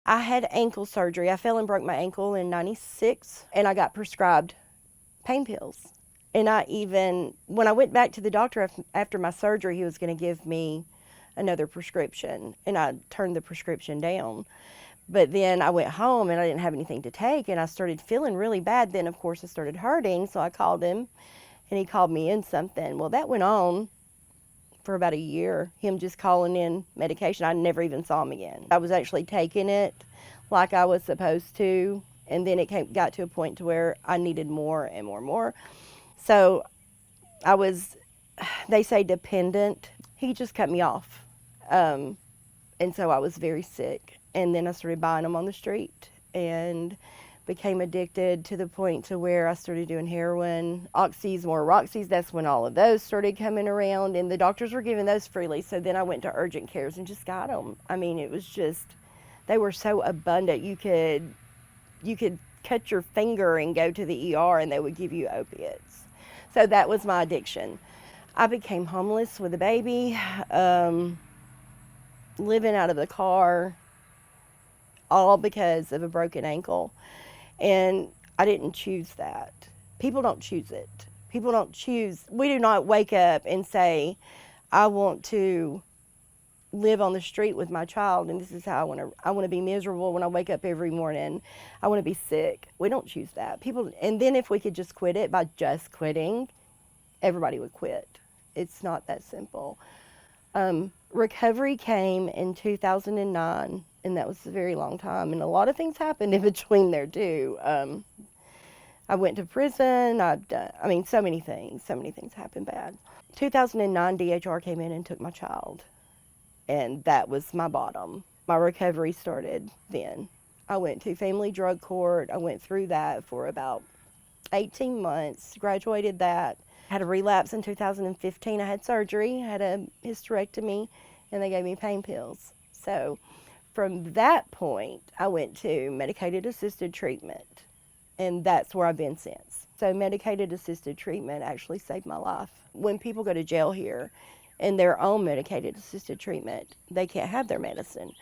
I had ankle surgery. I fell and broke my ankle in '96, and I got prescribed pain pills. And when I went back to the doctor after my surgery, he was going to give me another prescription, and I turned the prescription down. But then I went home and I didn't have anything to take, and I started feeling really bad. Then, of course, I started hurting, so I called him, and he called me in something. Well, that went on for about a year, him just calling in medication. I never even saw him again. I was actually taking it like I was supposed to, and then it got to a point to where I needed more and more and more. So I was, they say, dependent. He just cut me off. And so I was very sick. And then I started buying them on the street and became addicted to the point to where I started doing heroin, oxys, more Roxys. That's when all of those started coming around, and the doctors were giving those freely. So then I went to urgent cares and just got them. I mean, it was just, they were so abundant. You could cut your finger and go to the ER and they would give you opiates. So that was my addiction. I became homeless with a baby, living out of the car, all because of a broken ankle. And I didn't choose that. People don't choose it. We do not wake up and say, I want to live on the street with my child, and this is how I want to be miserable when I wake up every morning. I want to be sick. We don't choose that. And then if we could just quit it by just quitting, everybody would quit. It's not that simple. Recovery came in 2009, and that was a very long time, and a lot of things happened in between there too. I went to prison. So many things happened bad. 2009, DHR came in and took my child, and that was my bottom. My recovery started then. I went to family drug court. I went through that for about 18 months, graduated that. Had a relapse in 2015. I had surgery, had a hysterectomy, and they gave me pain pills. So from that point, I went to medicated assisted treatment, and that's where I've been since. So medicated assisted treatment actually saved my life. When people go to jail here and they're on medicated assisted treatment, they can't have their medicine.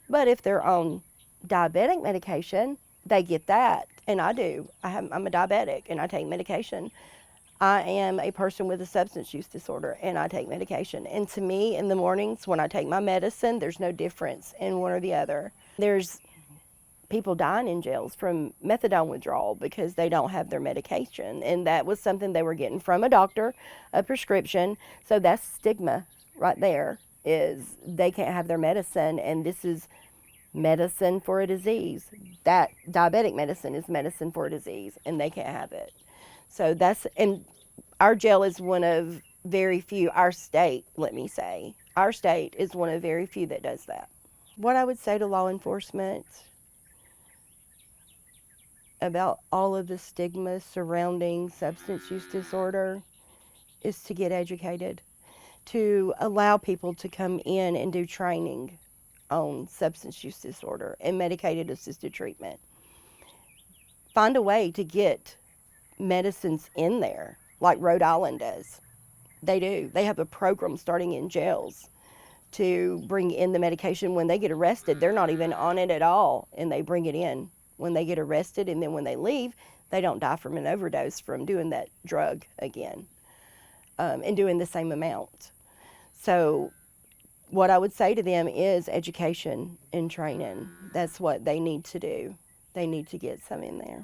But if they're on diabetic medication, they get that, and I do. I'm a diabetic, and I take medication. I am a person with a substance use disorder, and I take medication. And to me, in the mornings when I take my medicine, there's no difference in one or the other. There's people dying in jails from methadone withdrawal because they don't have their medication. And that was something they were getting from a doctor, a prescription. So that's stigma right there, is they can't have their medicine, and this is medicine for a disease. That diabetic medicine is medicine for a disease, and they can't have it. So and our jail is one of very few, our state is one of very few that does that. What I would say to law enforcement about all of the stigma surrounding substance use disorder is to get educated, to allow people to come in and do training on substance use disorder and medicated assisted treatment. Find a way to get medicines in there, like Rhode Island does. They do. They have a program starting in jails to bring in the medication when they get arrested. They're not even on it at all, and they bring it in when they get arrested, and then when they leave, they don't die from an overdose from doing that drug again, and doing the same amount. So what I would say to them is education and training. That's what they need to do. They need to get some in there.